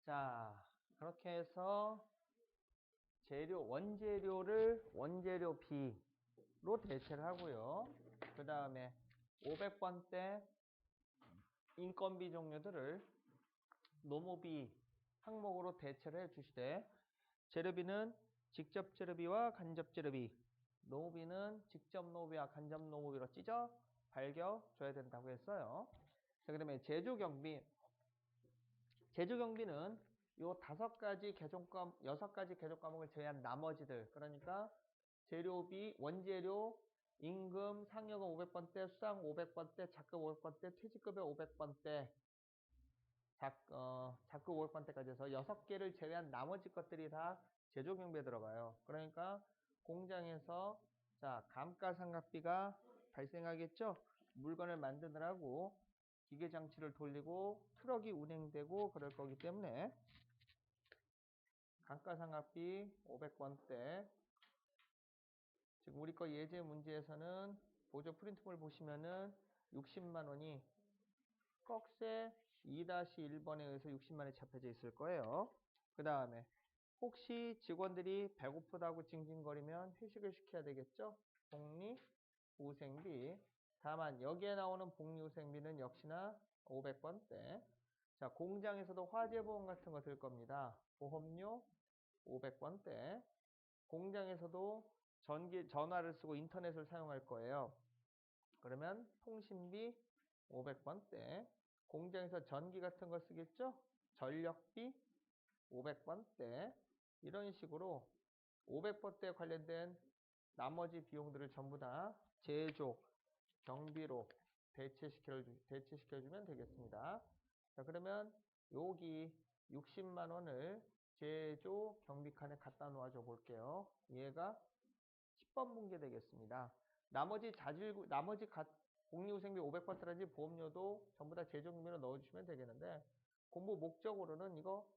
자, 그렇게 해서 원재료를 원재료 B로 대체를 하고요. 그 다음에 500번대 인건비 종류들을 노모비 항목으로 대체를 해주시되, 재료비는 직접 재료비와 간접 재료비, 노모비는 직접 노모비와 간접 노모비로 찢어 밝혀줘야 된다고 했어요. 자, 그 다음에 제조경비는 요 6가지 개조 과목을 제외한 나머지들, 그러니까 재료비, 원재료, 임금, 상여금 500번대, 수당 500번대, 작급 500번대, 퇴직급여 500번대, 작급 500번대까지 해서 6개를 제외한 나머지 것들이 다 제조경비에 들어가요. 그러니까 공장에서 감가상각비가 발생하겠죠. 물건을 만드느라고 기계장치를 돌리고 트럭이 운행되고 그럴 거기 때문에 감가상각비 500번대, 지금 우리 거 예제 문제에서는 보조 프린트물 보시면은 60만 원이 꺽쇠 2-1번에 의해서 60만 원이 잡혀져 있을 거예요. 그 다음에 혹시 직원들이 배고프다고 징징거리면 회식을 시켜야 되겠죠. 복리후생비. 다만 여기에 나오는 복리후생비는 역시나 500번대. 자, 공장에서도 화재보험 같은 거 들 겁니다. 보험료 500번대. 공장에서도 전화를 쓰고 인터넷을 사용할 거예요. 그러면 통신비 500번대. 공장에서 전기 같은 거 쓰겠죠? 전력비 500번대. 이런 식으로 500번대에 관련된 나머지 비용들을 전부 다 제조 경비로 대체시켜주면 되겠습니다. 자, 그러면 여기 60만 원을 제조 경비 칸에 갖다 놓아줘 볼게요. 얘가 10번 문제 되겠습니다. 나머지 복리후생비 500%라든지 보험료도 전부 다 제조 경비로 넣어주시면 되겠는데, 공부 목적으로는 이거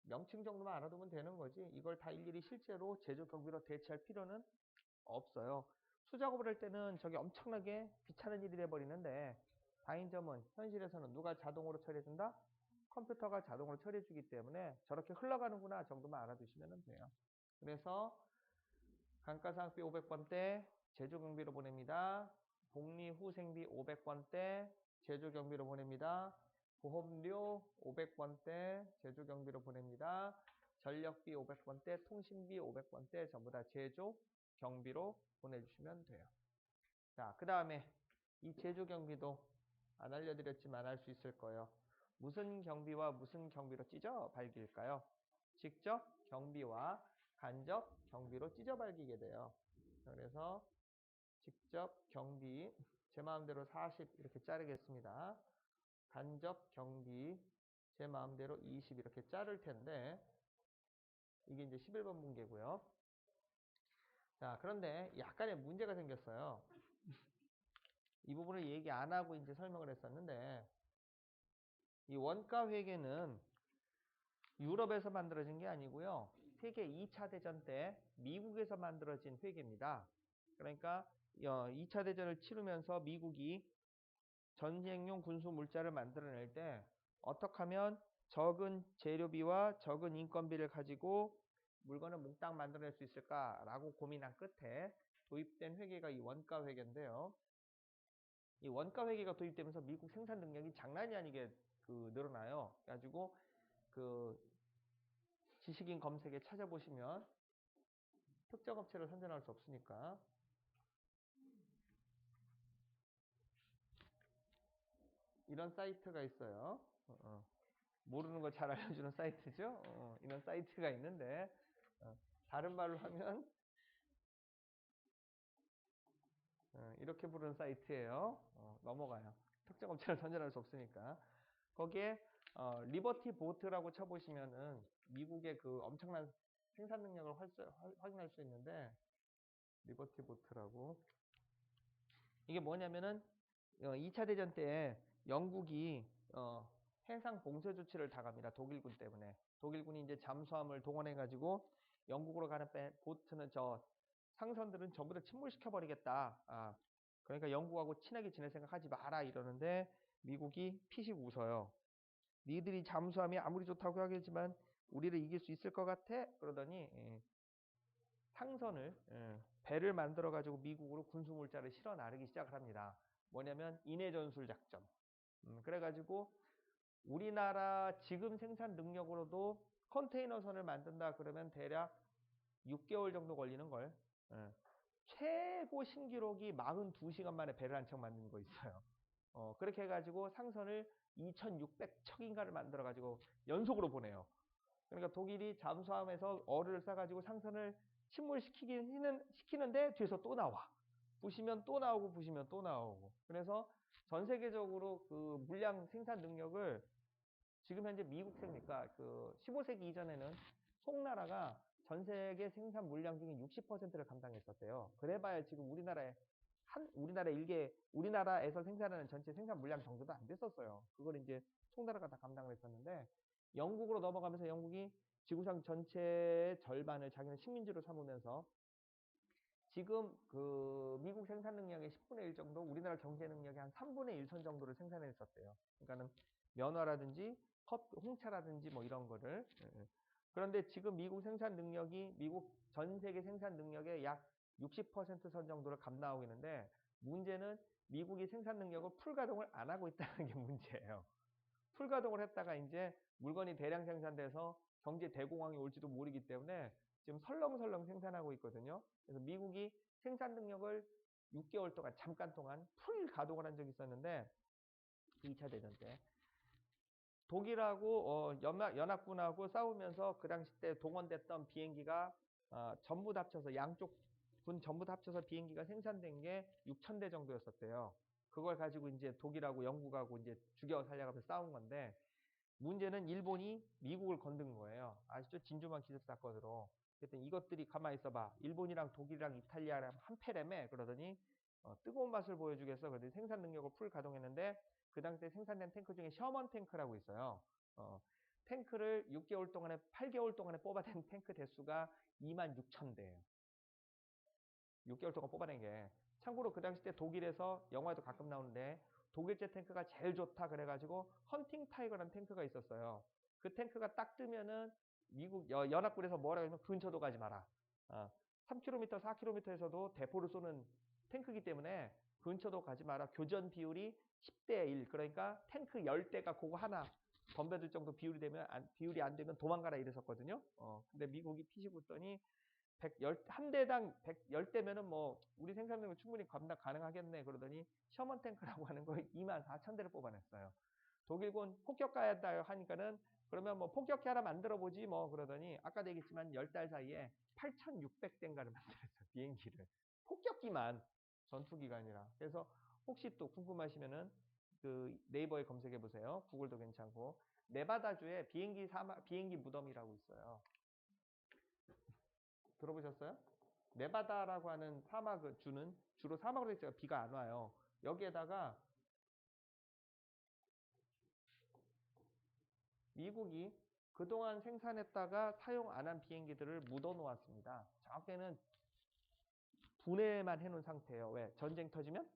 명칭 정도만 알아두면 되는 거지, 이걸 다 일일이 실제로 제조 경비로 대체할 필요는 없어요. 수작업을 할 때는 저게 엄청나게 귀찮은 일이 돼버리는데, 다행인 점은 현실에서는 누가 자동으로 처리해준다? 컴퓨터가 자동으로 처리해주기 때문에 저렇게 흘러가는구나 정도만 알아두시면 돼요. 그래서 감가상각비 500번대 제조경비로 보냅니다. 복리후생비 500번대 제조경비로 보냅니다. 보험료 500번대 제조경비로 보냅니다. 전력비 500번대, 통신비 500번대 전부 다 제조경비로 보내주시면 돼요. 자, 그 다음에 이 제조경비도 안 알려드렸지만 알 수 있을 거예요. 무슨 경비와 무슨 경비로 찢어 밝힐까요? 직접 경비와 간접 경비로 찢어 밝히게 돼요. 그래서 직접 경비, 제 마음대로 40 이렇게 자르겠습니다. 간접 경비, 제 마음대로 20 이렇게 자를 텐데, 이게 이제 11번 문제고요. 자, 그런데 약간의 문제가 생겼어요. 이 부분을 얘기 안 하고 이제 설명을 했었는데, 이 원가 회계는 유럽에서 만들어진 게 아니고요. 세계 2차 대전 때 미국에서 만들어진 회계입니다. 그러니까 2차 대전을 치르면서 미국이 전쟁용 군수 물자를 만들어낼 때 어떻게 하면 적은 재료비와 적은 인건비를 가지고 물건을 몽땅 만들어낼 수 있을까라고 고민한 끝에 도입된 회계가 이 원가 회계인데요. 이 원가 회계가 도입되면서 미국 생산 능력이 장난이 아니게 늘어나요. 그래가지고 지식인 검색에 찾아보시면 특정 업체를 선전할 수 없으니까 이런 사이트가 있어요. 모르는 거 잘 알려주는 사이트죠. 이런 사이트가 있는데, 다른 말로 하면 이렇게 부르는 사이트예요. 넘어가요. 특정 업체를 선전할 수 없으니까. 거기에 리버티 보트라고 쳐보시면은 미국의 그 엄청난 생산 능력을 확인할 수 있는데, 리버티 보트라고. 이게 뭐냐면은 2차 대전 때 영국이 해상 봉쇄 조치를 당합니다. 독일군 때문에. 독일군이 이제 잠수함을 동원해 가지고 영국으로 가는 보트는 상선들은 전부 다 침몰시켜 버리겠다. 그러니까 영국하고 친하게 지낼 생각 하지 마라 이러는데 미국이 피식 웃어요. 니들이 잠수함이 아무리 좋다고 하겠지만 우리를 이길 수 있을 것 같아? 그러더니 상선을 배를 만들어 가지고 미국으로 군수물자를 실어 나르기 시작을 합니다. 뭐냐면 인해전술 작전. 그래가지고 우리나라 지금 생산 능력으로도 컨테이너선을 만든다 그러면 대략 6개월 정도 걸리는 걸. 최고 신기록이 42시간 만에 배를 한 척 만드는 거 있어요. 그렇게 해가지고 상선을 2,600척인가를 만들어가지고 연속으로 보내요. 그러니까 독일이 잠수함에서 어를 싸가지고 상선을 침몰시키는데 뒤에서 또 나와. 부시면 또 나오고 부시면 또 나오고. 그래서 전 세계적으로 그 물량 생산 능력을 지금 현재 미국 세니까 그 15세기 이전에는 송나라가 전 세계 생산 물량 중에 60%를 감당했었대요. 그래봐야 지금 우리나라에서 생산하는 전체 생산 물량 정도도 안 됐었어요. 그걸 이제 송나라가 다 감당을 했었는데 영국으로 넘어가면서 영국이 지구상 전체의 절반을 자기는 식민지로 삼으면서 지금 그 미국 생산 능력의 10분의 1 정도, 우리나라 경제 능력의 한 3분의 1 선 정도를 생산했었대요. 그러니까는 면허라든지 홍차라든지 뭐 이런 거를. 그런데 지금 미국 생산 능력이 미국 전 세계 생산 능력의 약 60%선 정도를 감당하고 있는데 문제는 미국이 생산 능력을 풀가동을 안 하고 있다는 게 문제예요. 풀가동을 했다가 이제 물건이 대량 생산돼서 경제 대공황이 올지도 모르기 때문에 지금 설렁설렁 생산하고 있거든요. 그래서 미국이 생산 능력을 6개월 동안 잠깐 동안 풀 가동을 한 적이 있었는데 2차 대전 때 독일하고 연합군하고 싸우면서 그 당시 때 동원됐던 비행기가 전부 다 합쳐서 양쪽 군 전부 다 합쳐서 비행기가 생산된 게 6,000대 정도였었대요. 그걸 가지고 이제 독일하고 영국하고 이제 죽여 살려가면서 싸운 건데 문제는 일본이 미국을 건든 거예요. 아시죠? 진주만 기습 사건으로. 그랬더니 이것들이 가만히 있어봐. 일본이랑 독일이랑 이탈리아랑 한패래매 그러더니 뜨거운 맛을 보여주겠어. 그러더니 생산 능력을 풀 가동했는데 그 당시에 생산된 탱크 중에 셔먼 탱크라고 있어요. 탱크를 8개월 동안에 뽑아낸 탱크 대수가 26,000대예요. 6개월 동안 뽑아낸 게. 참고로 그 당시 때 독일에서 영화에도 가끔 나오는데 독일제 탱크가 제일 좋다 그래가지고 헌팅 타이거라는 탱크가 있었어요. 그 탱크가 딱 뜨면은 미국 연합군에서 뭐라고 하면 근처도 가지 마라. 3km, 4km에서도 대포를 쏘는 탱크이기 때문에 근처도 가지 마라. 교전 비율이 10대 1. 그러니까 탱크 10대가 그거 하나 덤벼들 정도 비율이 안 되면 도망가라 이랬었거든요. 근데 미국이 피시붙더니 한 대당 10대면은 뭐 우리 생산력은 충분히 감당 가능하겠네 그러더니 셔먼 탱크라고 하는 거 24,000대를 뽑아냈어요. 독일군 폭격가였다 하니까는 그러면 뭐 폭격기 하나 만들어 보지 뭐 그러더니 아까도 얘기했지만 10달 사이에 8,600대인가를 만들었어요. 비행기를. 폭격기만 전투기가 아니라. 그래서 혹시 또 궁금하시면은 그 네이버에 검색해 보세요. 구글도 괜찮고 네바다주에 비행기 무덤이라고 있어요. 들어보셨어요? 네바다라고 하는 사막주는 주로 사막으로 있어요. 비가 안 와요. 여기에다가 미국이 그동안 생산했다가 사용 안 한 비행기들을 묻어 놓았습니다. 정확히는 분해만 해놓은 상태예요. 왜? 전쟁 터지면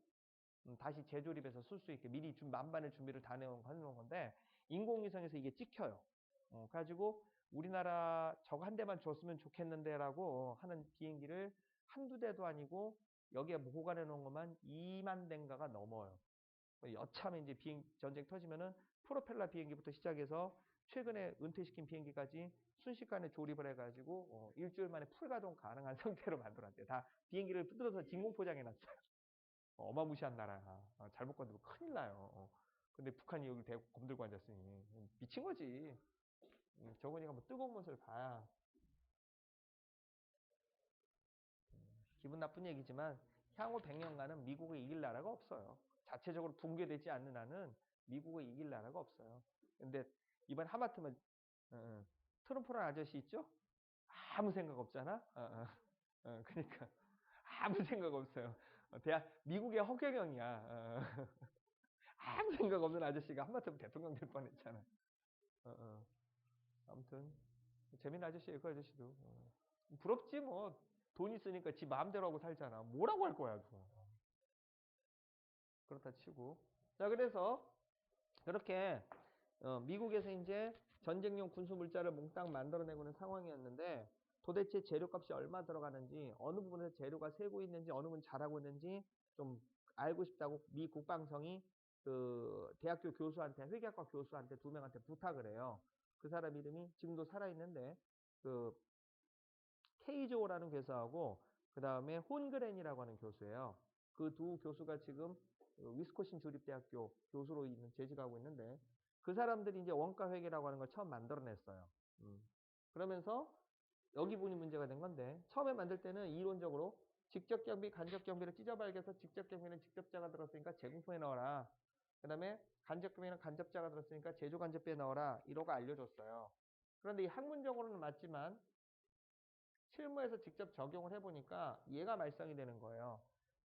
다시 재조립해서 쓸 수 있게 미리 만반의 준비를 다 해놓은 건데 인공위성에서 이게 찍혀요. 가지고 우리나라 저거 한 대만 줬으면 좋겠는데 라고 하는 비행기를 한두 대도 아니고 여기에 보관해 놓은 것만 2만 대인가가 넘어요. 여차하면 이제 전쟁 터지면은 프로펠러 비행기부터 시작해서 최근에 은퇴시킨 비행기까지 순식간에 조립을 해가지고 일주일 만에 풀가동 가능한 상태로 만들었대요. 다 비행기를 뜯어서 진공 포장해놨어요. 어마무시한 나라야. 잘못 건드리면 큰일 나요. 근데 북한이 여기 대고 검들고 앉았으니 미친 거지. 저거니까 뭐 뜨거운 것을 봐야 기분 나쁜 얘기지만 향후 100년간은 미국을 이길 나라가 없어요. 자체적으로 붕괴되지 않는 한은 미국을 이길 나라가 없어요. 근데 이번 하마터면 트럼프라는 아저씨 있죠? 아무 생각 없잖아. 그러니까 아무 생각 없어요. 미국의 허경영이야. 아무 생각 없는 아저씨가 하마터면 대통령 될 뻔했잖아. 아무튼 재밌는 아저씨예요, 그 아저씨도. 부럽지 뭐. 돈 있으니까 지 마음대로 하고 살잖아. 뭐라고 할 거야, 그거. 그렇다 치고. 자, 그래서 그렇게 미국에서 이제 전쟁용 군수 물자를 몽땅 만들어내고 있는 상황이었는데 도대체 재료값이 얼마 들어가는지 어느 부분에서 재료가 새고 있는지 어느 부분 잘하고 있는지 좀 알고 싶다고 미 국방성이 그 대학교 교수한테 회계학과 교수한테 2명한테 부탁을 해요. 그 사람 이름이 지금도 살아있는데 그 케이조라는 교수하고 그 다음에 혼그렌이라고 하는 교수예요. 그 두 교수가 지금 위스콘신 주립대학교 교수로 있는 재직하고 있는데 그 사람들이 이제 원가 회계라고 하는 걸 처음 만들어냈어요. 그러면서 여기 부분이 문제가 된 건데 처음에 만들 때는 이론적으로 직접 경비, 간접 경비를 찢어발겨서 직접 경비는 직접자가 들었으니까 제공품에 넣어라. 그 다음에 간접 경비는 간접자가 들었으니까 제조 간접비에 넣어라. 이러고 알려줬어요. 그런데 이 학문적으로는 맞지만 실무에서 직접 적용을 해보니까 얘가 말썽이 되는 거예요.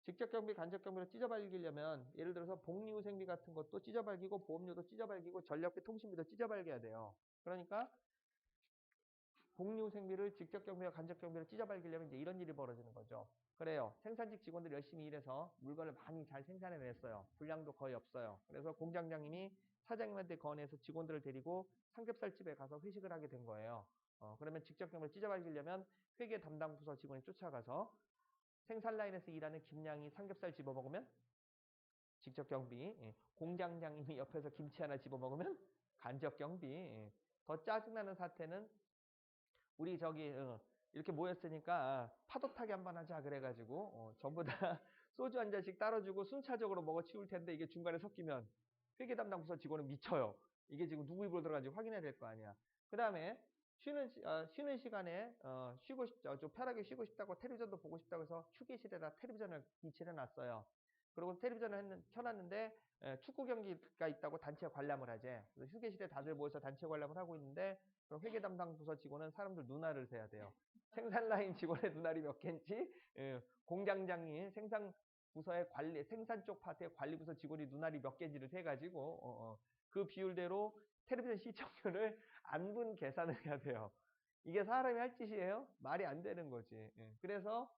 직접 경비, 간접 경비를 찢어발기려면 예를 들어서 복리후생비 같은 것도 찢어발기고 보험료도 찢어발기고 전력비, 통신비도 찢어발겨야 돼요. 그러니까 복리후생비를 직접 경비와 간접 경비를 찢어발기려면 이제 이런 일이 벌어지는 거죠. 그래요. 생산직 직원들이 열심히 일해서 물건을 많이 잘 생산해냈어요. 분량도 거의 없어요. 그래서 공장장님이 사장님한테 건의해서 직원들을 데리고 삼겹살집에 가서 회식을 하게 된 거예요. 그러면 직접 경비를 찢어발기려면 회계 담당 부서 직원이 쫓아가서 생산 라인에서 일하는 김양이 삼겹살 집어먹으면 직접 경비, 공장장님이 옆에서 김치 하나 집어먹으면 간접 경비. 더 짜증나는 사태는 우리 저기 이렇게 모였으니까 파도 타기 한번 하자 그래가지고 전부 다 소주 한 잔씩 따라주고 순차적으로 먹어 치울 텐데 이게 중간에 섞이면 회계 담당 부서 직원은 미쳐요. 이게 지금 누구 입으로 들어가는지 확인해야 될 거 아니야. 그 다음에 쉬는 시간에 쉬고 싶죠. 좀 편하게 쉬고 싶다고 텔레비전도 보고 싶다고 해서 휴게실에다 텔레비전을 비치해 놨어요. 그리고 텔레비전을 켜놨는데 축구 경기가 있다고 단체 관람을 하재. 그래서 휴게실에 다들 모여서 단체 관람을 하고 있는데 그럼 회계 담당 부서 직원은 사람들 눈알을 세야 돼요. 생산 라인 직원의 눈알이 몇 개인지, 공장장이 생산 부서의 관리, 생산 쪽 파트의 관리부서 직원이 눈알이 몇 개인지를 세가지고 그 비율대로 텔레비전 시청률을 안분 계산을 해야 돼요. 이게 사람이 할 짓이에요? 말이 안 되는 거지. 그래서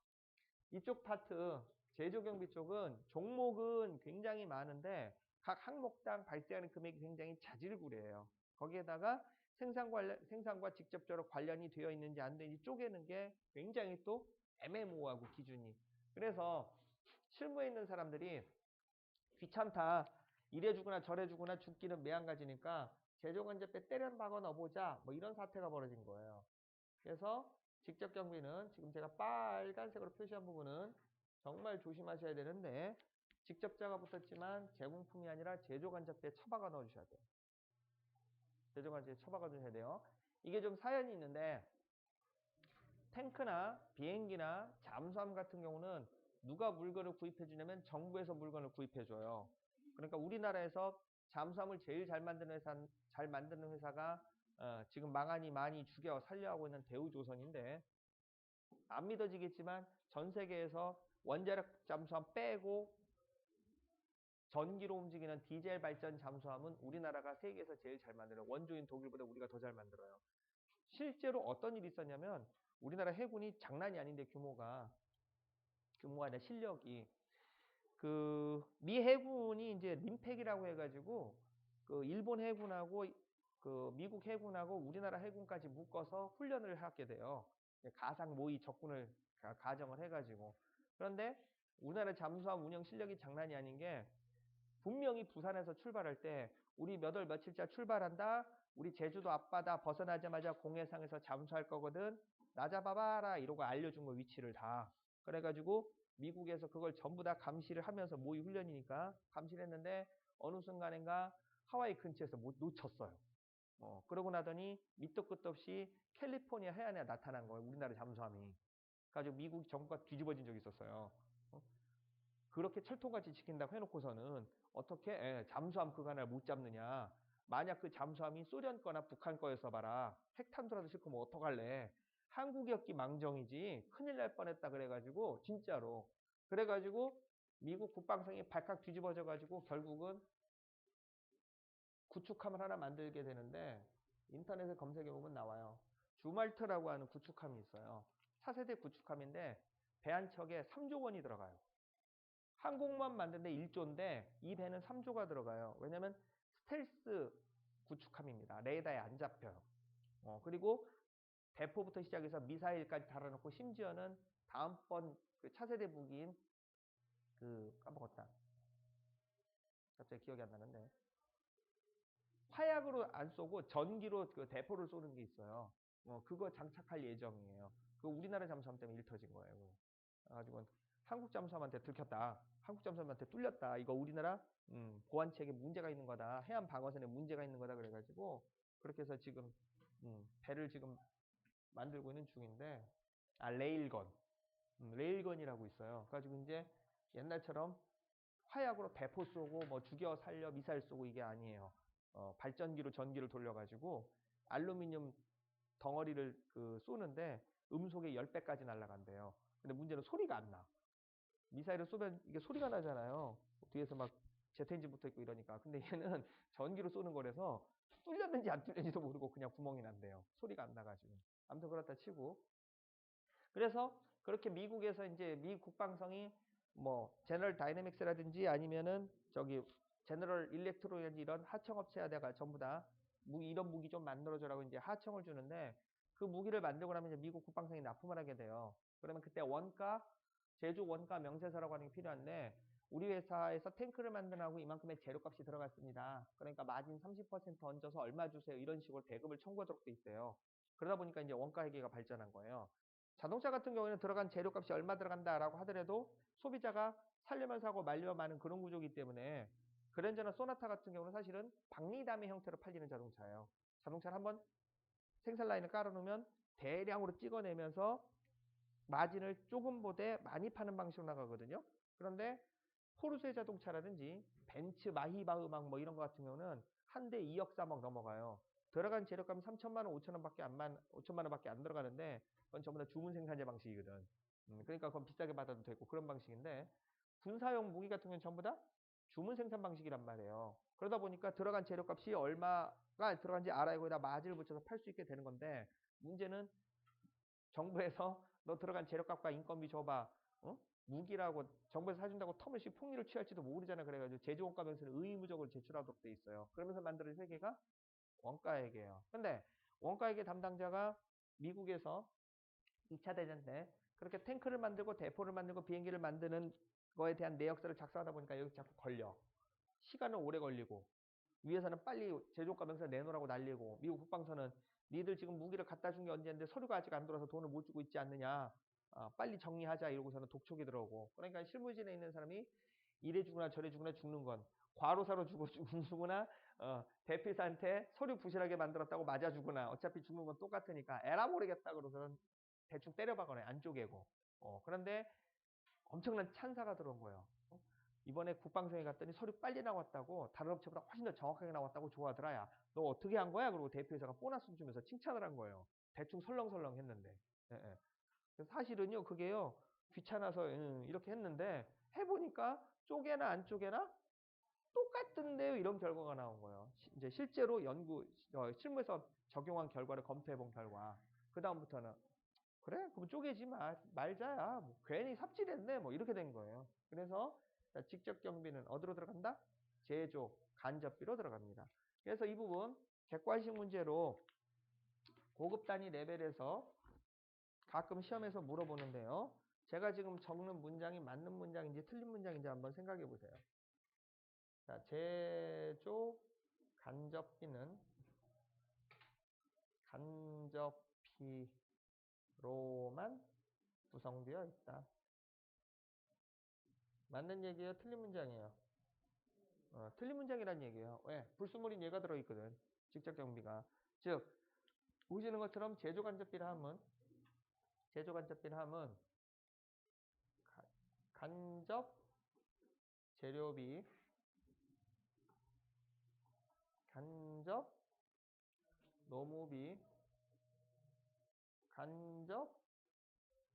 이쪽 파트 제조경비 쪽은 종목은 굉장히 많은데 각 항목당 발생하는 금액이 굉장히 자질구레해요. 거기에다가 생산과 직접적으로 관련이 되어 있는지 안 되는지 쪼개는 게 굉장히 또 애매모호하고 기준이. 그래서 실무에 있는 사람들이 귀찮다. 이래주거나 저래주거나 죽기는 매한가지니까 제조간접배 때려 박아 넣어보자. 뭐 이런 사태가 벌어진 거예요. 그래서 직접 경비는 지금 제가 빨간색으로 표시한 부분은 정말 조심하셔야 되는데 직접자가 붙었지만 제공품이 아니라 제조간접배에 처박아 넣어주셔야 돼요. 제조간접배에 처박아 주셔야 돼요. 이게 좀 사연이 있는데 탱크나 비행기나 잠수함 같은 경우는 누가 물건을 구입해 주냐면 정부에서 물건을 구입해 줘요. 그러니까 우리나라에서 잠수함을 제일 잘 만드는 회사가 지금 망하니 많이 죽여 살려하고 있는 대우조선인데 안 믿어지겠지만 전 세계에서 원자력 잠수함 빼고 전기로 움직이는 디젤 발전 잠수함은 우리나라가 세계에서 제일 잘 만들어요. 원조인 독일보다 우리가 더 잘 만들어요. 실제로 어떤 일이 있었냐면 우리나라 해군이 장난이 아닌데 규모가 아니라 실력이 그 미 해군이 이제 림팩이라고 해가지고 그 일본 해군하고 그 미국 해군하고 우리나라 해군까지 묶어서 훈련을 하게 돼요. 가상 모의 적군을 가정을 해가지고. 그런데 우리나라 잠수함 운영 실력이 장난이 아닌 게 분명히 부산에서 출발할 때 우리 몇 월 며칠자 출발한다. 우리 제주도 앞바다 벗어나자마자 공해상에서 잠수할 거거든. 나 잡아봐라 이러고 알려준 거 위치를 다. 그래가지고 미국에서 그걸 전부 다 감시를 하면서 모의 훈련이니까 감시를 했는데 어느 순간인가 하와이 근처에서 못 놓쳤어요. 그러고 나더니 밑도 끝도 없이 캘리포니아 해안에 나타난 거예요. 우리나라 잠수함이. 그래가지고 미국 정부가 뒤집어진 적이 있었어요. 그렇게 철통같이 지킨다고 해놓고서는 어떻게 잠수함 그거 못 잡느냐. 만약 그 잠수함이 소련 거나 북한 거였어 봐라. 핵탄두라도 싣고 뭐 어떡할래. 한국이었기 망정이지 큰일 날 뻔했다 그래가지고 진짜로. 그래가지고 미국 국방성이 발칵 뒤집어져 가지고 결국은 구축함을 하나 만들게 되는데 인터넷에 검색해 보면 나와요. 주말트라고 하는 구축함이 있어요. 4세대 구축함인데 배 한 척에 3조 원이 들어가요. 항공모함 만드는데 1조인데 이 배는 3조가 들어가요. 왜냐면 스텔스 구축함입니다. 레이더에 안 잡혀요. 그리고 대포부터 시작해서 미사일까지 달아놓고 심지어는 다음번 그 차세대 무기인 까먹었다. 갑자기 기억이 안 나는데 화약으로 안 쏘고 전기로 그 대포를 쏘는 게 있어요. 그거 장착할 예정이에요. 그 우리나라 잠수함 때문에 일 터진 거예요. 그래가지고 한국 잠수함한테 들켰다. 한국 잠수함한테 뚫렸다. 이거 우리나라 보안체계 문제가 있는 거다. 해안 방어선에 문제가 있는 거다. 그래가지고 그렇게 해서 지금 배를 지금 만들고 있는 중인데 레일건 레일건이라고 있어요. 그래가지고 이제 옛날처럼 화약으로 대포 쏘고 뭐 죽여 살려 미사일 쏘고 이게 아니에요. 발전기로 전기를 돌려가지고 알루미늄 덩어리를 쏘는데 음속의 10배까지 날아간대요. 근데 문제는 소리가 안 나. 미사일을 쏘면 이게 소리가 나잖아요. 뒤에서 막 제트 엔진 붙어 있고 이러니까. 근데 얘는 전기로 쏘는 거라서 뚫렸는지 안 뚫렸는지도 모르고 그냥 구멍이 난대요. 소리가 안 나가지고. 아무튼 그렇다 치고. 그래서 그렇게 미국에서 이제 미 국방성이 뭐 제너럴 다이내믹스라든지 아니면은 저기 제너럴 일렉트로니까 이런 하청업체에다가 전부 다 이런 무기 좀 만들어줘라고 이제 하청을 주는데 그 무기를 만들고 나면 이제 미국 국방성이 납품을 하게 돼요. 그러면 그때 원가 제조 원가 명세서라고 하는 게 필요한데 우리 회사에서 탱크를 만드라고 이만큼의 재료값이 들어갔습니다. 그러니까 마진 30% 얹어서 얼마 주세요. 이런 식으로 배급을 청구하도록 돼 있어요. 그러다 보니까 이제 원가 회계가 발전한 거예요. 자동차 같은 경우에는 들어간 재료값이 얼마 들어간다라고 하더라도 소비자가 살려면 사고 말려면 마는 그런 구조이기 때문에 그랜저나 소나타 같은 경우는 사실은 박리담의 형태로 팔리는 자동차예요. 자동차를 한번 생산 라인을 깔아놓으면 대량으로 찍어내면서 마진을 조금 보되 많이 파는 방식으로 나가거든요. 그런데 포르쉐 자동차라든지 벤츠, 마히바흐 막 뭐 이런 거 같은 경우는 한 대 2억 3억 넘어가요. 들어간 재료값은 3천만 원, 5천만 원밖에 안 들어가는데 그건 전부 다 주문 생산제 방식이거든. 그러니까 그건 비싸게 받아도 되고 그런 방식인데 군사용 무기 같은 경우는 전부 다 주문 생산 방식이란 말이에요. 그러다 보니까 들어간 재료값이 얼마가 들어간지 알아야 거기다 마진을 붙여서 팔 수 있게 되는 건데 문제는 정부에서 너 들어간 재료값과 인건비 줘봐. 무기라고 정부에서 사준다고 터무시 폭리를 취할지도 모르잖아. 그래가지고 제조원가 명세를 의무적으로 제출하도록 돼 있어요. 그러면서 만드는 회계가 원가회계예요. 근데 원가회계 담당자가 미국에서 2차 대전 때 그렇게 탱크를 만들고 대포를 만들고 비행기를 만드는 거에 대한 내역서를 작성하다 보니까 여기 자꾸 걸려. 시간은 오래 걸리고 위에서는 빨리 제조가 명세 내놓으라고 난리고 미국 국방서는 니들 지금 무기를 갖다 준 게 언제인데 서류가 아직 안 들어와서 돈을 못 주고 있지 않느냐. 빨리 정리하자 이러고서는 독촉이 들어오고 그러니까 실무진에 있는 사람이 이래 주거나 저래 주거나 죽는 건 과로사로 죽으나 대필사한테 서류 부실하게 만들었다고 맞아 주거나 어차피 죽는 건 똑같으니까 에라 모르겠다 그러고서는 대충 때려박거나 안 쪼개고 그런데 엄청난 찬사가 들어온 거예요. 이번에 국방성에 갔더니 서류 빨리 나왔다고 다른 업체보다 훨씬 더 정확하게 나왔다고 좋아하더라. 야, 너 어떻게 한 거야? 그리고 대표이사가 보너스 주면서 칭찬을 한 거예요. 대충 설렁설렁 했는데. 예, 예. 사실은요, 그게요, 귀찮아서 이렇게 했는데 해보니까 쪼개나 안 쪼개나 똑같은데요. 이런 결과가 나온 거예요. 이제 실제로 실무에서 적용한 결과를 검토해 본 결과. 그 다음부터는 그래? 그럼 쪼개지 말자야. 뭐 괜히 삽질했네. 뭐 이렇게 된 거예요. 그래서 직접 경비는 어디로 들어간다? 제조, 간접비로 들어갑니다. 그래서 이 부분 객관식 문제로 고급 단위 레벨에서 가끔 시험에서 물어보는데요. 제가 지금 적는 문장이 맞는 문장인지 틀린 문장인지 한번 생각해 보세요. 자, 제조 간접비는 간접비로만 구성되어 있다. 맞는 얘기예요? 틀린 문장이에요? 틀린 문장이란 얘기예요. 왜? 불순물인 얘가 들어있거든. 직접 경비가. 즉, 보시는 것처럼 제조간접비를 하면 간접 재료비, 간접 노무비, 간접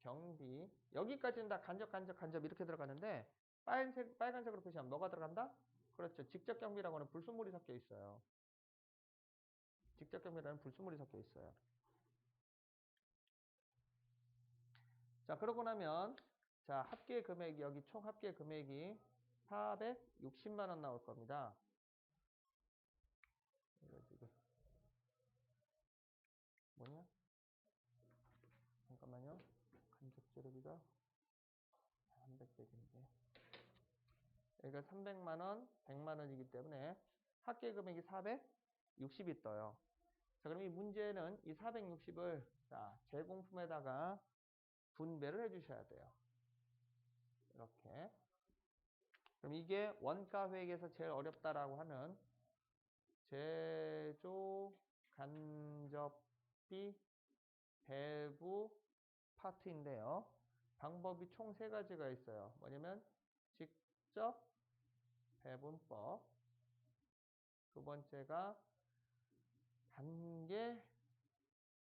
경비 여기까지는 다 간접 이렇게 들어가는데 빨간색으로 표시하면 뭐가 들어간다? 그렇죠. 직접 경비라고 하는 불순물이 섞여 있어요. 직접 경비라는 불순물이 섞여 있어요. 자, 그러고 나면 자, 합계 금액이 여기 총 합계 금액이 460만 원 나올 겁니다. 여기가 300백인데 여기가 300만원, 100만원이기 때문에 합계 금액이 460이 떠요. 자, 그럼 이 문제는 이 460을 자, 제공품에다가 분배를 해주셔야 돼요. 이렇게. 그럼 이게 원가 회계에서 제일 어렵다라고 하는 제조 간접비 배부 파트인데요. 방법이 총 3가지가 있어요. 뭐냐면 직접 배분법, 두 번째가 단계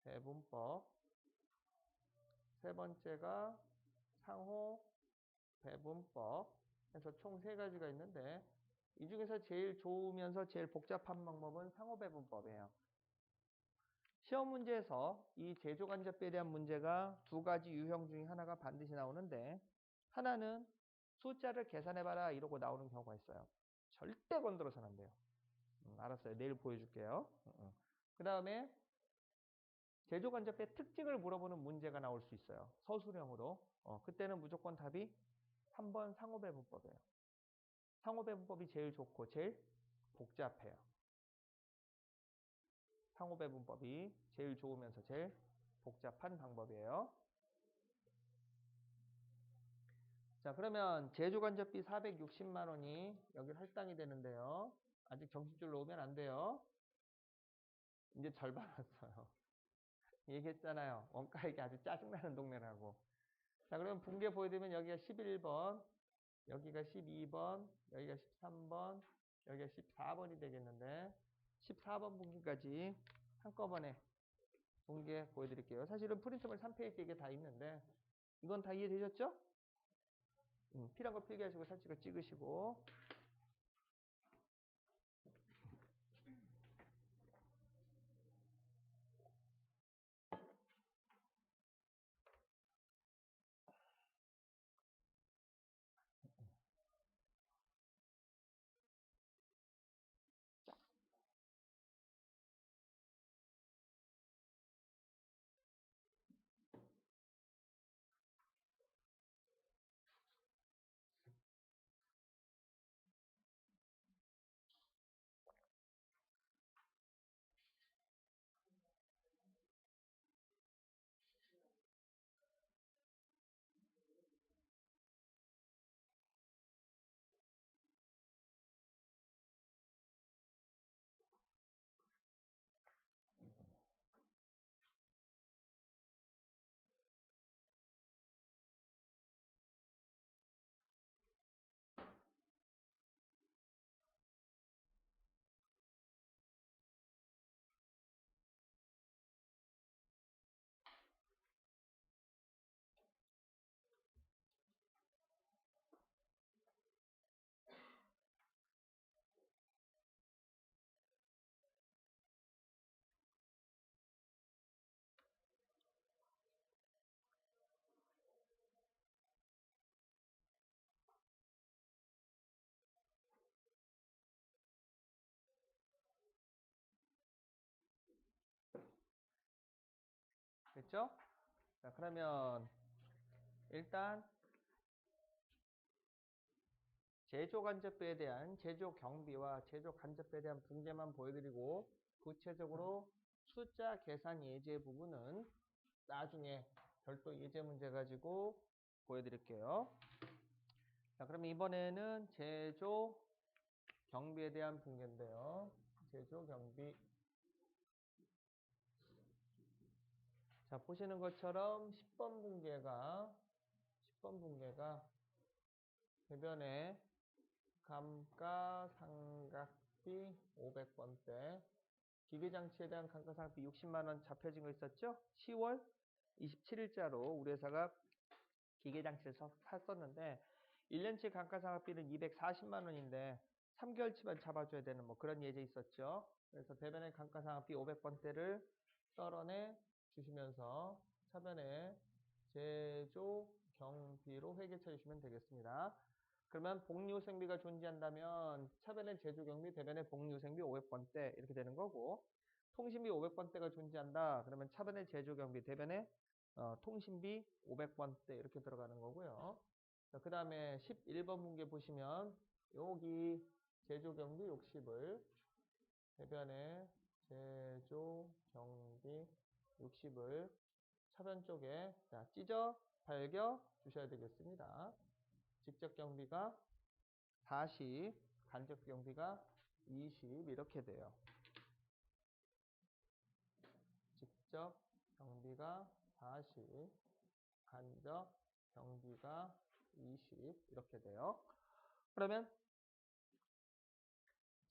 배분법, 세 번째가 상호 배분법 해서 총 3가지가 있는데 이 중에서 제일 좋으면서 제일 복잡한 방법은 상호 배분법이에요. 시험 문제에서 이 제조간접비에 대한 문제가 2가지 유형 중에 하나가 반드시 나오는데 하나는 숫자를 계산해봐라 이러고 나오는 경우가 있어요. 절대 건드려서는 안 돼요. 알았어요. 내일 보여줄게요. 그 다음에 제조간접비의 특징을 물어보는 문제가 나올 수 있어요. 서술형으로. 그때는 무조건 답이 3번 상호배분법이에요. 상호배분법이 제일 좋고 제일 복잡해요. 상호배분법이 제일 좋으면서 제일 복잡한 방법이에요. 자, 그러면 제조간접비 460만 원이 여기 할당이 되는데요. 아직 정신줄로 오면 안 돼요. 이제 절반 왔어요. 얘기했잖아요. 원가액이 아주 짜증나는 동네라고. 자, 그러면 분계 보여드리면 여기가 11번, 여기가 12번, 여기가 13번, 여기가 14번이 되겠는데 14번 분기까지 한꺼번에 분계 보여드릴게요. 사실은 프린트물 3페이지에 이게 다 있는데 이건 다 이해되셨죠? 필요한 거 필기하시고 사진을 찍으시고 됐죠? 자, 그러면 일단 제조간접비에 대한 제조경비와 제조간접비에 대한 분계만 보여드리고 구체적으로 숫자 계산 예제 부분은 나중에 별도 예제 문제 가지고 보여드릴게요. 자, 그럼 이번에는 제조경비에 대한 분계인데요. 제조경비. 자, 보시는 것처럼 10번 분계가 대변에 감가상각비 500번대 기계장치에 대한 감가상각비 60만원 잡혀진 거 있었죠? 10월 27일자로 우리 회사가 기계장치를 샀었는데 1년치 감가상각비는 240만원인데 3개월치만 잡아줘야 되는 뭐 그런 예제 있었죠? 그래서 대변의 감가상각비 500번대를 썰어내 주시면서 차변에 제조경비로 회계쳐 주시면 되겠습니다. 그러면 복리후생비가 존재한다면 차변의 제조경비, 대변의 복리후생비 500번대 이렇게 되는 거고 통신비 500번대가 존재한다. 그러면 차변의 제조경비, 대변의 통신비 500번대 이렇게 들어가는 거고요. 그 다음에 11번 문제 보시면 여기 제조 경비 60을 해변에 제조 경비 60을 차변 쪽에 자, 찢어 발겨 주셔야 되겠습니다. 직접 경비가 40, 간접 경비가 20 이렇게 돼요. 직접 경비가 40, 간접 경비가 20 이렇게 돼요. 그러면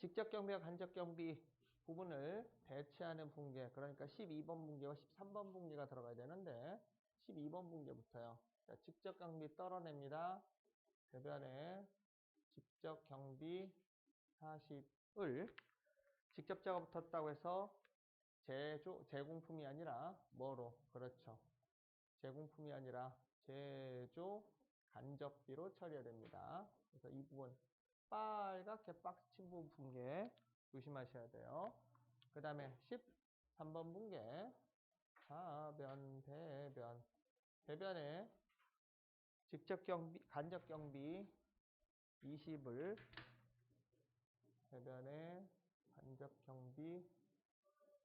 직접 경비와 간접 경비 부분을 대체하는 분계, 그러니까 12번 분계와 13번 분계가 들어가야 되는데 12번 분계부터요. 자, 직접 경비 떨어냅니다. 대변에 직접 경비 40을 직접 자가 붙었다고 해서 제공품이 아니라 뭐로? 그렇죠. 제공품이 아니라 제조 간접비로 처리해야 됩니다. 그래서 이 부분 빨갛게 박스 친 부분 분계 조심하셔야 돼요. 그 다음에 13번 분계 하변 대변 대변에 직접 경비 간접 경비 20을 대변에 간접 경비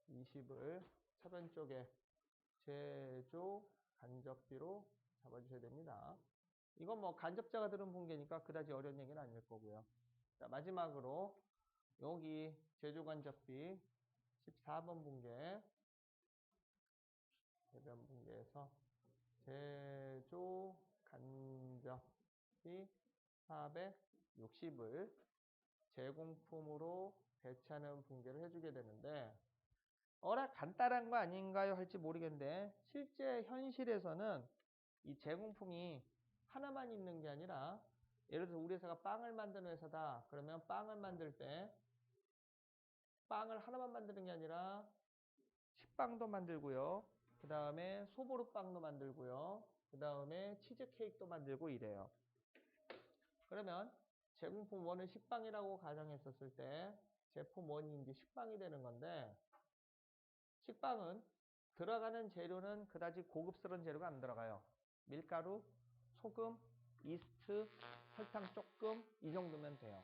20을 차변 쪽에 제조 간접비로 잡아주셔야 됩니다. 이건 뭐 간접자가 들은 분계니까 그다지 어려운 얘기는 아닐 거고요. 자, 마지막으로 여기 제조 간접비 14번 분계 대변 분계에서 제조 간접비 460을 제공품으로 대체하는 분계를 해주게 되는데 간단한 거 아닌가요? 할지 모르겠는데 실제 현실에서는 이 제공품이 하나만 있는 게 아니라 예를 들어서 우리 회사가 빵을 만드는 회사다. 그러면 빵을 만들 때 빵을 하나만 만드는 게 아니라 식빵도 만들고요. 그 다음에 소보루빵도 만들고요. 그 다음에 치즈케이크도 만들고 이래요. 그러면 제공품 1을 식빵이라고 가정했었을 때 제품 1이 이제 식빵이 되는 건데 식빵은 들어가는 재료는 그다지 고급스러운 재료가 안 들어가요. 밀가루, 소금, 이스트, 설탕 조금 이 정도면 돼요.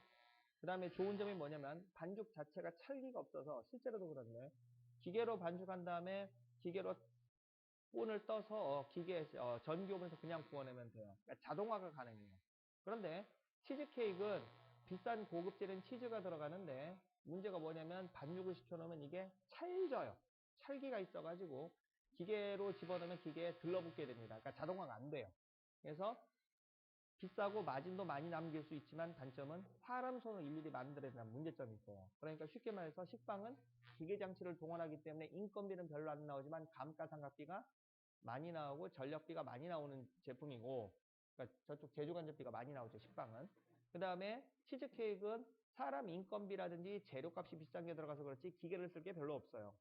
그 다음에 좋은 점이 뭐냐면 반죽 자체가 찰기가 없어서 실제로도 그런데 기계로 반죽한 다음에 기계로 본을 떠서 전기오븐에서 그냥 구워내면 돼요. 그러니까 자동화가 가능해요. 그런데 치즈케이크는 비싼 고급재료인 치즈가 들어가는데 문제가 뭐냐면 반죽을 시켜놓으면 이게 찰져요. 찰기가 있어가지고 기계로 집어넣으면 기계에 들러붙게 됩니다. 그러니까 자동화가 안 돼요. 그래서 비싸고 마진도 많이 남길 수 있지만 단점은 사람 손으로 일일이 만들어야 되는 문제점이 있어요. 그러니까 쉽게 말해서 식빵은 기계 장치를 동원하기 때문에 인건비는 별로 안 나오지만 감가상각비가 많이 나오고 전력비가 많이 나오는 제품이고, 그러니까 저쪽 제조간접비가 많이 나오죠, 식빵은. 그 다음에 치즈케이크는 사람 인건비라든지 재료값이 비싼 게 들어가서 그렇지 기계를 쓸 게 별로 없어요.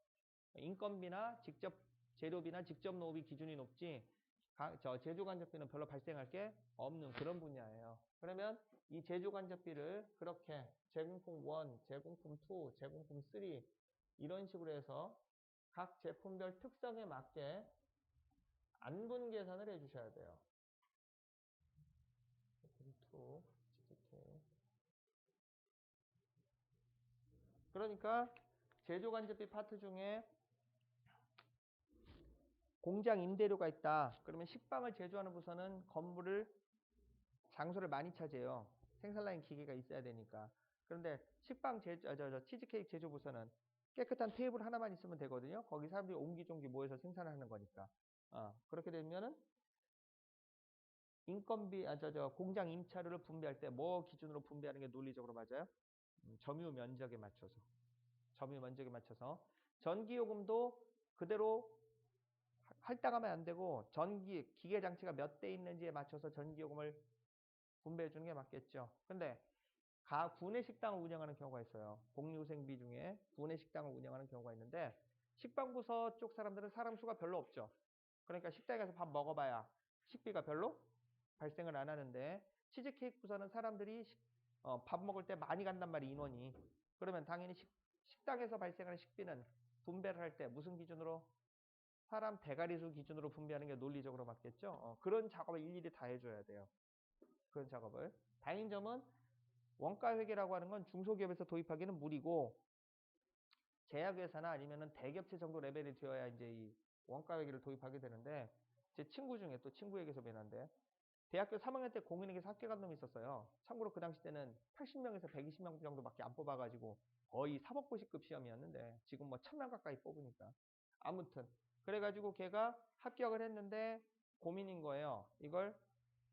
인건비나 직접 재료비나 직접 노업이 기준이 높지 제조간접비는 별로 발생할 게 없는 그런 분야예요. 그러면 이 제조간접비를 그렇게 제공품 1, 제공품 2, 제공품 3 이런 식으로 해서 각 제품별 특성에 맞게 안분 계산을 해주셔야 돼요. 그러니까 제조간접비 파트 중에 공장 임대료가 있다. 그러면 식빵을 제조하는 부서는 건물을 장소를 많이 차지해요. 생산라인 기계가 있어야 되니까. 그런데 식빵 치즈케이크 제조 부서는 깨끗한 테이블 하나만 있으면 되거든요. 거기 사람들이 옹기종기 모여서 생산하는 거니까. 그렇게 되면은 인건비, 공장 임차료를 분배할 때 뭐 기준으로 분배하는 게 논리적으로 맞아요? 점유 면적에 맞춰서. 점유 면적에 맞춰서. 전기요금도 그대로 할당하면 안 되고 기계 장치가 몇 대 있는지에 맞춰서 전기요금을 분배해 주는 게 맞겠죠. 근데 구내 식당을 운영하는 경우가 있어요. 복리후생비 중에 구내 식당을 운영하는 경우가 있는데 식빵부서 쪽 사람들은 사람 수가 별로 없죠. 그러니까 식당에 가서 밥 먹어봐야 식비가 별로 발생을 안 하는데 치즈케이크 부서는 사람들이 밥 먹을 때 많이 간단 말이에요, 인원이. 그러면 당연히 식당에서 발생하는 식비는 분배를 할 때 무슨 기준으로 사람 대가리수 기준으로 분배하는 게 논리적으로 맞겠죠? 그런 작업을 일일이 다 해줘야 돼요. 그런 작업을. 다행인 점은 원가회계라고 하는 건 중소기업에서 도입하기는 무리고 제약회사나 아니면은 대기업체 정도 레벨이 되어야 이제 이 원가회계를 도입하게 되는데 제 친구 중에 또 친구 얘기해서 미안한데 대학교 3학년 때 공인회계사 합격한 놈이 있었어요. 참고로 그 당시 때는 80명에서 120명 정도밖에 안 뽑아가지고 거의 사법고시급 시험이었는데 지금 뭐 1000명 가까이 뽑으니까 아무튼 그래가지고 걔가 합격을 했는데 고민인 거예요. 이걸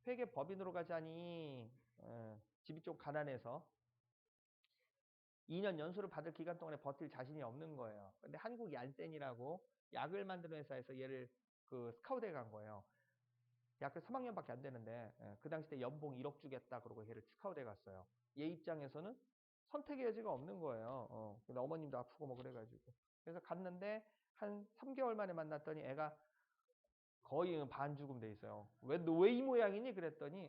회계 법인으로 가자니 집이 좀 가난해서 2년 연수를 받을 기간 동안에 버틸 자신이 없는 거예요. 근데 한국 얀센이라고 약을 만드는 회사에서 얘를 그 스카우트해 간 거예요. 대학교 3학년밖에 안 되는데 그 당시 때 연봉 1억 주겠다 그러고 걔를 스카우트해 갔어요. 얘 입장에서는 선택의 여지가 없는 거예요. 근데 어머님도 아프고 뭐 그래가지고 그래서 갔는데 한 3개월 만에 만났더니 애가 거의 반죽음 돼 있어요. 왜 너 왜 이 모양이니? 그랬더니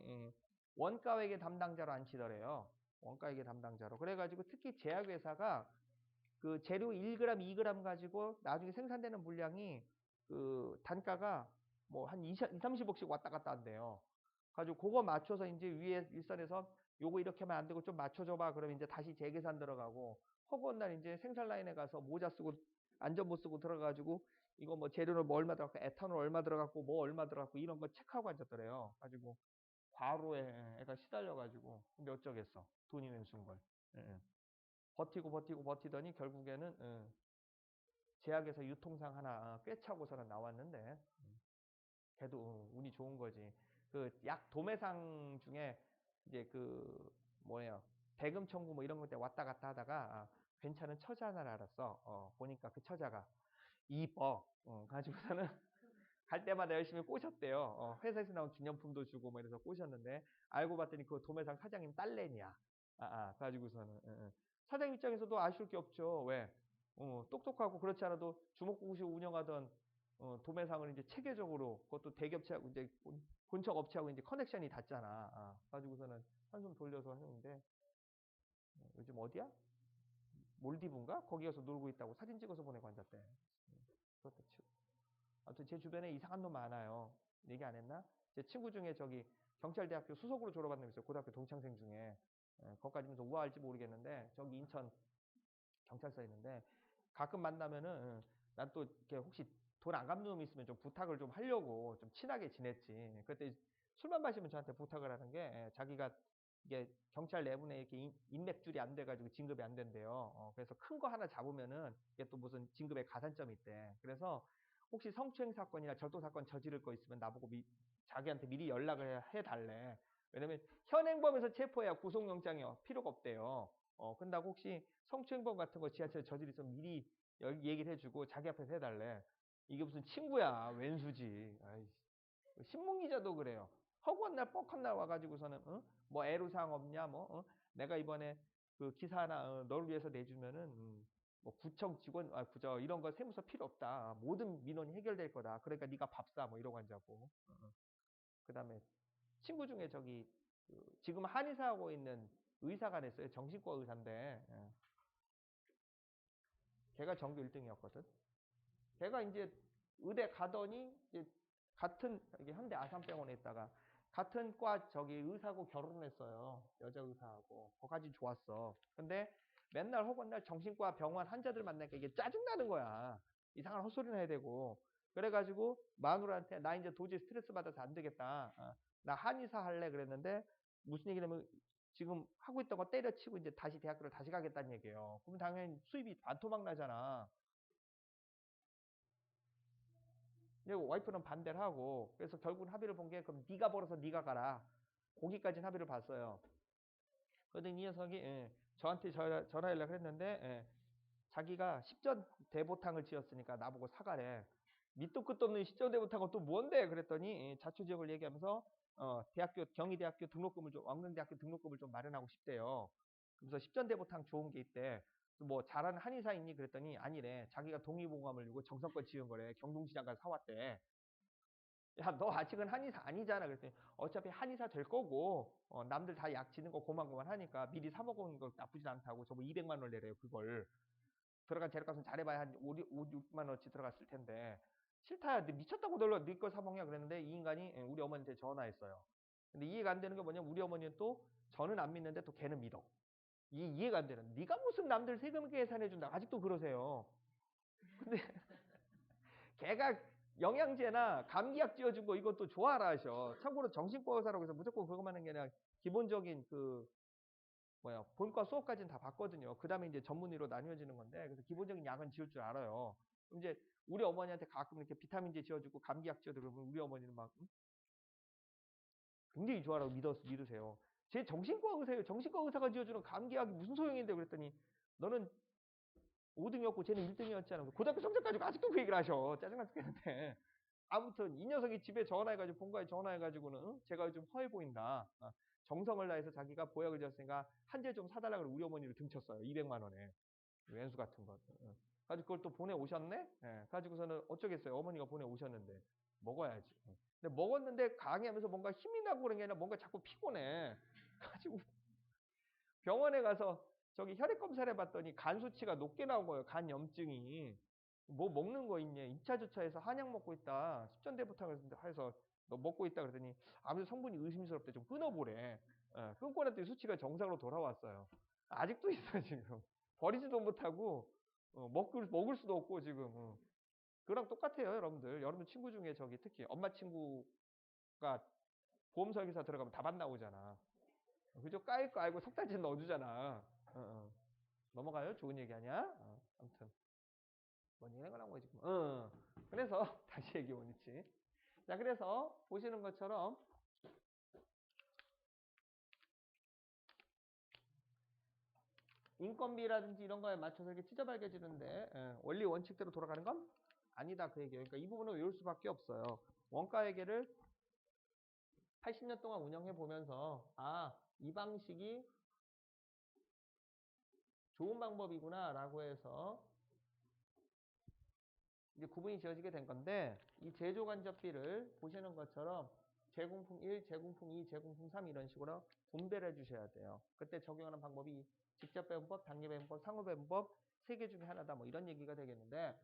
원가회계 담당자로 앉히더래요. 원가회계 담당자로. 그래가지고 특히 제약회사가 그 재료 1g, 2g 가지고 나중에 생산되는 물량이 그 단가가 뭐 한 30억씩 왔다 갔다 한대요. 가지고 그거 맞춰서 이제 위에 일선에서 요거 이렇게 하면 안 되고 좀 맞춰줘봐. 그러면 이제 다시 재계산 들어가고 허구한 날 이제 생산 라인에 가서 모자 쓰고 안전모 쓰고 들어가가지고 이거 뭐 재료는 뭐 얼마 들어갔고 에탄올 얼마 들어갔고 뭐 얼마 들어갔고 이런 거 체크하고 앉았더래요. 가지고 과로에 애가 시달려가지고 근데 어쩌겠어. 돈이 왼수인 걸. 예. 버티고 버티더니 결국에는 제약회사 유통상 하나 꿰차고서는 나왔는데 걔도 운이 좋은 거지. 그 약 도매상 중에 이제 그 뭐예요 대금 청구 뭐 이런 것 때 왔다 갔다 하다가 괜찮은 처자 하나를 알았어. 보니까 그 처자가 이뻐. 가지고서는 갈 때마다 열심히 꼬셨대요. 회사에서 나온 기념품도 주고 뭐 이래서 꼬셨는데 알고 봤더니 그 도매상 사장님 딸내미야. 가지고서는 사장 입장에서도 아쉬울 게 없죠. 왜? 똑똑하고 그렇지 않아도 주먹구구식 운영하던 도매상을 이제 체계적으로 그것도 대기업체하고 이제 본청 업체하고 이제 커넥션이 닿잖아. 가지고서는 한숨 돌려서 했는데 요즘 어디야? 몰디브인가? 거기 가서 놀고 있다고 사진 찍어서 보내고 앉았대. 그렇다 치고. 아무튼 제 주변에 이상한 놈 많아요. 얘기 안 했나? 제 친구 중에 저기 경찰대학교 수석으로 졸업한 놈 있어요. 고등학교 동창생 중에. 거기까지는 좀 우아할지 모르겠는데 저기 인천 경찰서에 있는데 가끔 만나면은 난 또 이렇게 혹시 돈 안 갚는 놈이 있으면 좀 부탁을 좀 하려고 좀 친하게 지냈지. 그때 술만 마시면 저한테 부탁을 하는 게 자기가 이게 경찰 내부에 이렇게 인맥줄이 안 돼가지고 진급이 안 된대요. 그래서 큰 거 하나 잡으면은 이게 또 무슨 진급의 가산점이 있대. 그래서 혹시 성추행 사건이나 절도 사건 저지를 거 있으면 나보고 자기한테 미리 연락을 해달래. 왜냐면 현행범에서 체포해야 구속영장이 필요가 없대요. 근다고 혹시 성추행범 같은 거 지하철 저질 있으면 미리 얘기를 해주고 자기 앞에서 해달래. 이게 무슨 친구야, 왼수지. 아이씨. 신문기자도 그래요. 허구한 날, 뻑한 날 와가지고서는, 뭐 애로사항 없냐, 뭐, 내가 이번에 그 기사 하나 너를 위해서 내주면은, 뭐 구청 직원, 그저 이런 거 세무서 필요 없다. 모든 민원이 해결될 거다. 그러니까 네가 밥 사, 뭐 이러고 앉자고. 그 다음에 친구 중에 저기 지금 한의사하고 있는 의사가 됐어요. 정신과 의사인데 걔가 전교 1등이었거든. 걔가 이제 의대 가더니 이제 같은 이게 현대 아산병원에 있다가 같은 과 저기 의사하고 결혼했어요. 여자 의사하고. 거기까지 좋았어. 근데 맨날 혹은 날 정신과 병원 환자들 만나니까 이게 짜증나는 거야. 이상한 헛소리나 해야 되고. 그래가지고 마누라한테 나 이제 도저히 스트레스 받아서 안 되겠다. 나 한의사 할래 그랬는데 무슨 얘기냐면 지금 하고 있던 거 때려치고 이제 다시 대학교를 다시 가겠다는 얘기예요. 그럼 당연히 수입이 반토막 나잖아. 근데 와이프는 반대를 하고 그래서 결국은 합의를 본 게 그럼 네가 벌어서 네가 가라. 거기까지는 합의를 봤어요. 그랬더니 이 녀석이 저한테 전화 연락을 했는데 자기가 십전 대보탕을 지었으니까 나보고 사가래. 밑도 끝도 없는 십전 대보탕은 또 뭔데? 그랬더니 자초지역을 얘기하면서 대학교 경희대학교 등록금을 좀 왕릉대학교 등록금을 좀 마련하고 싶대요. 그래서 십전 대보탕 좋은 게 있대. 뭐 잘하는 한의사 있니? 그랬더니 아니래. 자기가 동의보감을 주고 정성껏 지은 거래. 경동시장 가서 사왔대. 야, 너 아직은 한의사 아니잖아. 그랬더니 어차피 한의사 될 거고 남들 다 약 지는 거 고만고만 하니까 미리 사 먹은 거 나쁘진 않다고. 저거 200만 원 내래요. 그걸. 들어간 재료값은 잘해봐야 한 5, 6만 원어치 들어갔을 텐데 싫다. 미쳤다고 널 네 걸 사 먹냐 그랬는데 이 인간이 우리 어머니한테 전화했어요. 근데 이해가 안 되는 게 뭐냐면 우리 어머니는 또 저는 안 믿는데 또 걔는 믿어. 이해가 안 되는. 네가 무슨 남들 세금 계산해 준다. 아직도 그러세요. 근데 걔가 영양제나 감기약 지어준 거 이것도 좋아라 하셔. 참고로 정신과 의사라고 해서 무조건 그것만 하는 게 아니라 기본적인 본과 수업까지는 다 봤거든요. 그 다음에 이제 전문의로 나뉘어지는 건데, 그래서 기본적인 약은 지을 줄 알아요. 그럼 이제 우리 어머니한테 가끔 이렇게 비타민제 지어주고 감기약 지어주고 그러면 우리 어머니는 막 굉장히 좋아라고 믿으세요. 제 정신과 의사예요. 정신과 의사가 지어주는 감기약이 무슨 소용인데 그랬더니 너는 5등이었고 쟤는 1등이었잖아. 고등학교 성적 가지고 아직도 그 얘기를 하셔. 짜증나 죽겠는데. 아무튼 이 녀석이 집에 전화해가지고 본가에 전화해가지고는 제가 요즘 허해 보인다. 정성을 다해서 자기가 보약을 지었으니까 한 제 좀 사달라고 우리 어머니를 등쳤어요. 200만 원에. 왼수 같은 거. 가지고 그걸 또 보내오셨네? 예. 가지고서는 어쩌겠어요. 어머니가 보내오셨는데. 먹어야지. 근데 먹었는데 강의하면서 뭔가 힘이 나고 그런 게 아니라 뭔가 자꾸 피곤해. 가지고 병원에 가서 저기 혈액 검사를 해봤더니 간 수치가 높게 나온 거예요. 간 염증이. 뭐 먹는 거 있냐? 2차 주차해서 한약 먹고 있다. 십전대부터 해서 너 먹고 있다 그랬더니 아무래도 성분이 의심스럽대. 좀 끊어보래. 끊고 났더니 수치가 정상으로 돌아왔어요. 아직도 있어요 지금. 버리지도 못하고 먹을 수도 없고 지금. 그랑 똑같아요 여러분들. 여러분 친구 중에 저기 특히 엄마 친구가 보험 설계사 들어가면 답 안 나오잖아. 그죠? 까일 거 알고 석탄질 넣어주잖아. 넘어가요? 좋은 얘기 아니야? 아무튼 뭔 얘기를 하는 거지 지금. 그래서 다시 얘기 원위치. 자, 그래서 보시는 것처럼 인건비라든지 이런 거에 맞춰서 이렇게 찢어발겨지는데 원리 원칙대로 돌아가는 건 아니다 그 얘기예요. 그러니까 이 부분은 외울 수밖에 없어요. 원가 회계를 80년 동안 운영해 보면서 이 방식이 좋은 방법이구나 라고 해서 이제 구분이 지어지게 된 건데 이 제조간접비를 보시는 것처럼 제공품 1, 제공품 2, 제공품 3 이런 식으로 분배를 해주셔야 돼요. 그때 적용하는 방법이 직접 배분법, 단계 배분법, 상호 배분법 3개 중에 하나다 뭐 이런 얘기가 되겠는데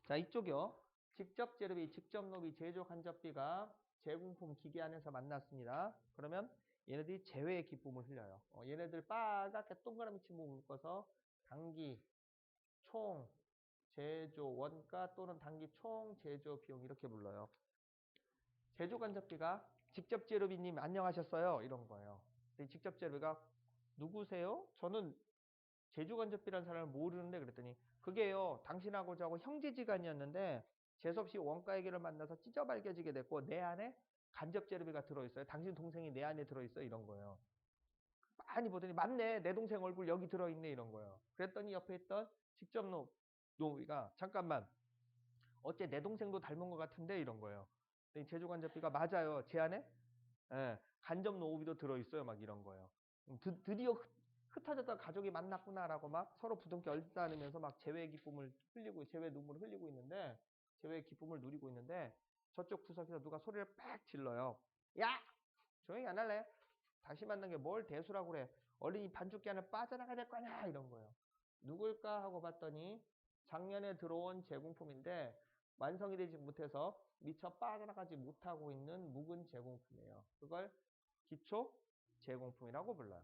자 이쪽이요. 직접 재료비, 직접 노비, 제조 간접비가 제공품 기계 안에서 만났습니다. 그러면 얘네들이 제외의 기쁨을 흘려요. 얘네들 빨갛게 동그라미 침을 묶어서 단기, 총, 제조, 원가 또는 단기 총 제조 비용 이렇게 불러요. 제조 간접비가 직접 재료비님 안녕하셨어요 이런 거예요. 직접 재료비가 누구세요? 저는 제조 간접비라는 사람을 모르는데 그랬더니 그게요 당신하고 저하고 형제지간이었는데 재수없이 원가 회계를 만나서 찢어발겨지게 됐고 내 안에 간접 재료비가 들어있어요. 당신 동생이 내 안에 들어있어 이런 거예요. 많이 보더니 맞네 내 동생 얼굴 여기 들어있네 이런 거예요. 그랬더니 옆에 있던 직접 노비가 잠깐만 어째 내 동생도 닮은 것 같은데 이런 거예요. 제조 간접비가 맞아요. 제 안에 간접 노후비도 들어있어요. 막 이런 거예요. 드디어 흩어졌던 가족이 만났구나라고 막 서로 부둥켜 얼싸안으면서 막 재회의 기쁨을 흘리고 재회 눈물을 흘리고 있는데 재회의 기쁨을 누리고 있는데 저쪽 구석에서 누가 소리를 빡 질러요. 야! 조용히 안 할래? 다시 만난 게 뭘 대수라고 그래. 얼른 이 반죽기 안에 빠져나가야 될 거냐 이런 거예요. 누굴까 하고 봤더니 작년에 들어온 제공품인데 완성이 되지 못해서 미처 빠져나가지 못하고 있는 묵은 제공품이에요. 그걸 기초 제공품이라고 불러요.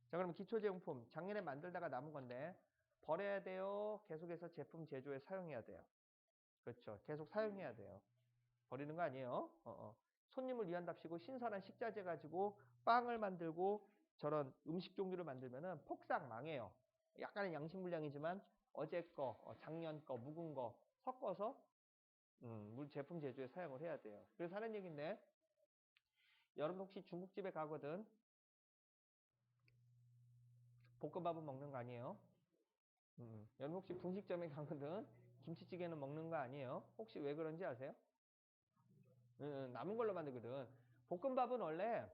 자, 그럼 기초 제공품 작년에 만들다가 남은 건데 버려야 돼요? 계속해서 제품 제조에 사용해야 돼요? 그렇죠. 계속 사용해야 돼요. 버리는 거 아니에요. 손님을 위한답시고 신선한 식자재 가지고 빵을 만들고 저런 음식 종류를 만들면은 폭삭 망해요. 약간의 양식 물량이지만 어제 거, 작년 거, 묵은 거 섞어서 제품 제조에 사용을 해야 돼요. 그래서 하는 얘기인데 여러분 혹시 중국집에 가거든 볶음밥은 먹는 거 아니에요? 여러분 혹시 분식점에 가거든 김치찌개는 먹는 거 아니에요? 혹시 왜 그런지 아세요? 남은 걸로 만들거든. 볶음밥은 원래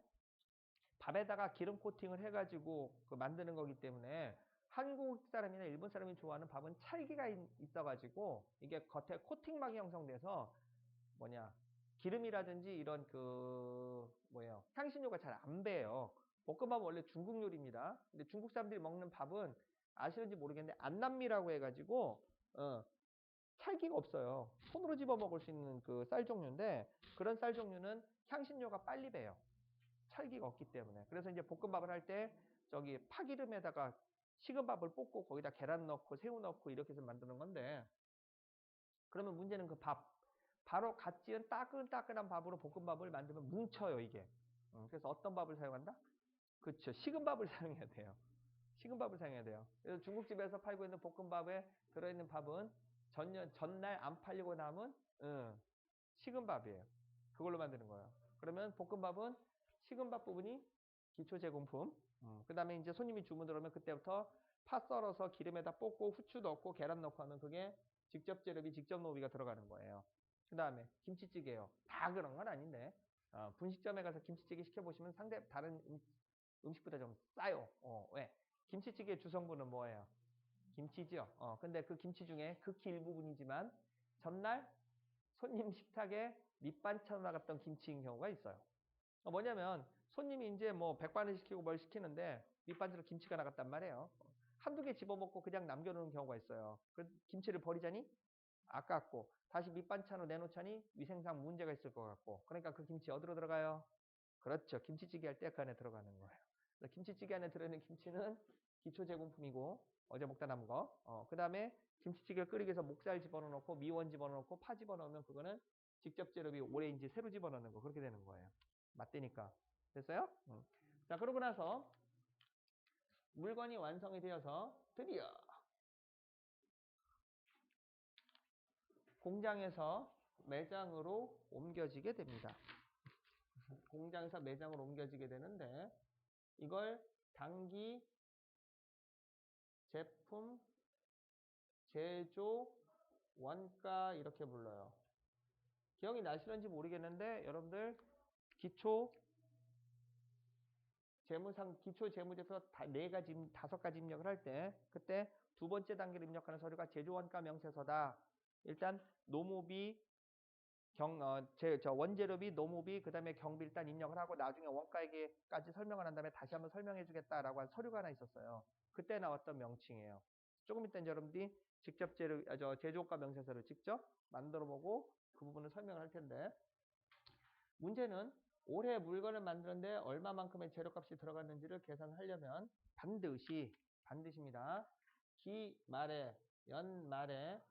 밥에다가 기름 코팅을 해가지고 만드는 거기 때문에 한국 사람이나 일본 사람이 좋아하는 밥은 찰기가 있어가지고 이게 겉에 코팅막이 형성돼서 기름이라든지 이런 향신료가 잘 안 배요. 볶음밥은 원래 중국 요리입니다. 근데 중국 사람들이 먹는 밥은 아시는지 모르겠는데 안남미라고 해가지고 찰기가 없어요. 손으로 집어 먹을 수 있는 그 쌀 종류인데 그런 쌀 종류는 향신료가 빨리 배요. 찰기가 없기 때문에. 그래서 이제 볶음밥을 할 때 저기 파기름에다가 식은 밥을 볶고 거기다 계란 넣고 새우 넣고 이렇게 해서 만드는 건데 그러면 문제는 그 밥. 바로 갓 지은 따끈따끈한 밥으로 볶음밥을 만들면 뭉쳐요, 이게. 그래서 어떤 밥을 사용한다? 그렇죠. 식은 밥을 사용해야 돼요. 식은 밥을 사용해야 돼요. 그래서 중국집에서 팔고 있는 볶음밥에 들어있는 밥은 전날 안 팔리고 남은 식은 밥이에요. 그걸로 만드는 거예요. 그러면 볶음밥은 식은 밥 부분이 기초 제공품. 그 다음에 이제 손님이 주문 들어오면 그때부터 파 썰어서 기름에다 볶고 후추 넣고 계란 넣고 하면 그게 직접 재료비, 직접 노비가 들어가는 거예요. 그 다음에 김치찌개요. 다 그런 건 아닌데 분식점에 가서 김치찌개 시켜보시면 상대 다른 음식보다 좀 싸요. 왜? 김치찌개 주성분은 뭐예요? 김치죠. 근데 그 김치 중에 극히 일부분이지만 전날 손님 식탁에 밑반찬으로 나갔던 김치인 경우가 있어요. 뭐냐면 손님이 이제 뭐 백반을 시키고 뭘 시키는데 밑반찬으로 김치가 나갔단 말이에요. 한두 개 집어먹고 그냥 남겨놓는 경우가 있어요. 그 김치를 버리자니 아깝고 다시 밑반찬으로 내놓자니 위생상 문제가 있을 것 같고 그러니까 그 김치 어디로 들어가요? 그렇죠. 김치찌개 할 때 그 안에 들어가는 거예요. 김치찌개 안에 들어있는 김치는 기초 제공품이고 어제 먹다 남은 거. 그 다음에 김치찌개를 끓이기 위해서 목살 집어넣고 미원 집어넣고 파 집어넣으면 그거는 직접 재료비 오래인지 새로 집어넣는 거 그렇게 되는 거예요. 맞대니까. 됐어요? 자, 그러고 나서 물건이 완성이 되어서 드디어 공장에서 매장으로 옮겨지게 됩니다. 공장에서 매장으로 옮겨지게 되는데 이걸 단기 제품 제조 원가 이렇게 불러요. 기억이 나시는지 모르겠는데 여러분들 기초 재무제표에서 네 가지, 5가지 입력을 할 때 그때 두 번째 단계를 입력하는 서류가 제조원가 명세서다. 일단 노무비, 원재료비, 노무비, 그 다음에 경비 일단 입력을 하고 나중에 원가에게까지 설명을 한 다음에 다시 한번 설명해 주겠다라고 한 서류가 하나 있었어요. 그때 나왔던 명칭이에요. 조금 이따 여러분들이 직접 제조원가 명세서를 직접 만들어 보고 그 부분을 설명을 할 텐데 문제는 올해 물건을 만드는데 얼마만큼의 재료값이 들어갔는지를 계산하려면 반드시입니다. 기말에 연말에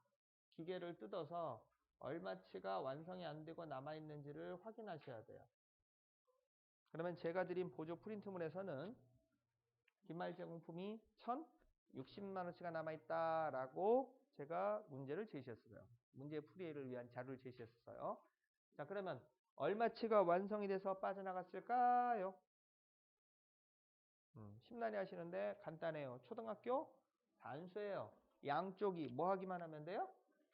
기계를 뜯어서 얼마치가 완성이 안 되고 남아있는지를 확인하셔야 돼요. 그러면 제가 드린 보조 프린트물에서는 기말 제공품이 1,060만원치가 남아있다라고 제가 문제를 제시했어요. 문제 풀이를 위한 자료를 제시했어요. 자, 그러면 얼마치가 완성이 돼서 빠져나갔을까요? 심란해 하시는데 간단해요. 초등학교 단수예요. 양쪽이 뭐 하기만 하면 돼요?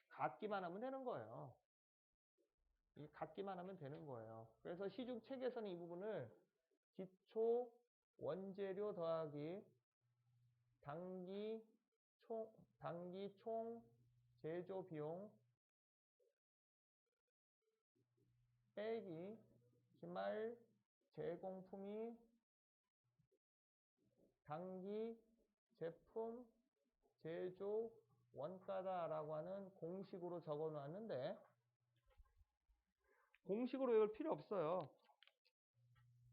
같기만 하면 되는 거예요. 같기만 하면 되는 거예요. 그래서 시중 책에서는 이 부분을 기초 원재료 더하기 단기 총 제조 비용 빼기 기말 제공품이 단기 제품 제조 원가다라고 하는 공식으로 적어 놨는데 공식으로 외울 필요 없어요.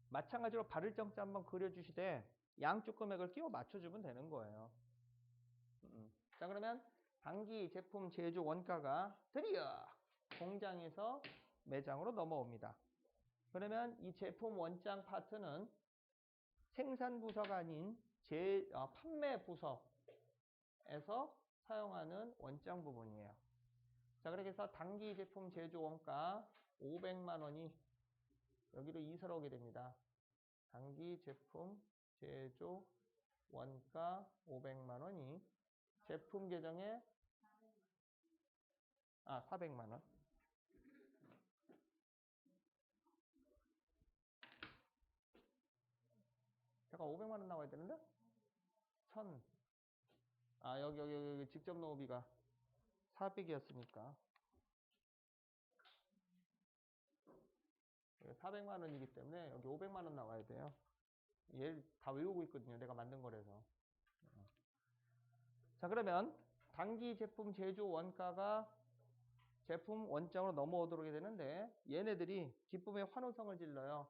마찬가지로 발을 정자 한번 그려주시되 양쪽 금액을 끼워 맞춰주면 되는 거예요. 자, 그러면 단기 제품 제조 원가가 드디어 공장에서 매장으로 넘어옵니다. 그러면 이 제품 원장 파트는 생산 부서가 아닌 판매 부서에서 사용하는 원장 부분이에요. 자, 그렇게 해서 단기 제품 제조 원가 500만 원이 여기로 이사로 오게 됩니다. 단기 제품 제조 원가 500만 원이 제품 계정에 400만 원. 잠깐 500만 원 나와야 되는데? 1000. 여기 직접 노비가 400이었으니까 400만 원이기 때문에 여기 500만 원 나와야 돼요. 얘를 다 외우고 있거든요. 내가 만든 거라서. 자, 그러면 단기 제품 제조 원가가 제품 원장으로 넘어오도록 되는데 얘네들이 기쁨의 환호성을 질러요.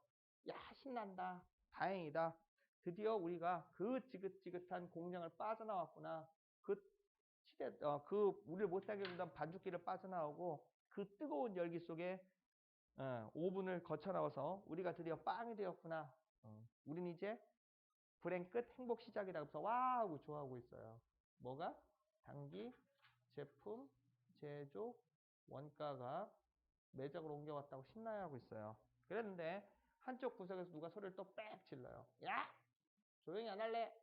야, 신난다. 다행이다. 드디어 우리가 그 지긋지긋한 공장을 빠져나왔구나. 그 우리를 못 살게 해주던 반죽기를 빠져나오고 그 뜨거운 열기 속에 오븐을 거쳐 나와서 우리가 드디어 빵이 되었구나. 우린 이제 불행 끝 행복 시작이다. 그래서 와 하고 좋아하고 있어요. 뭐가? 단기, 제품, 제조, 원가가 매장으로 옮겨왔다고 신나하고 있어요. 그랬는데 한쪽 구석에서 누가 소리를 또 빽 질러요. 야! 조용히 안 할래?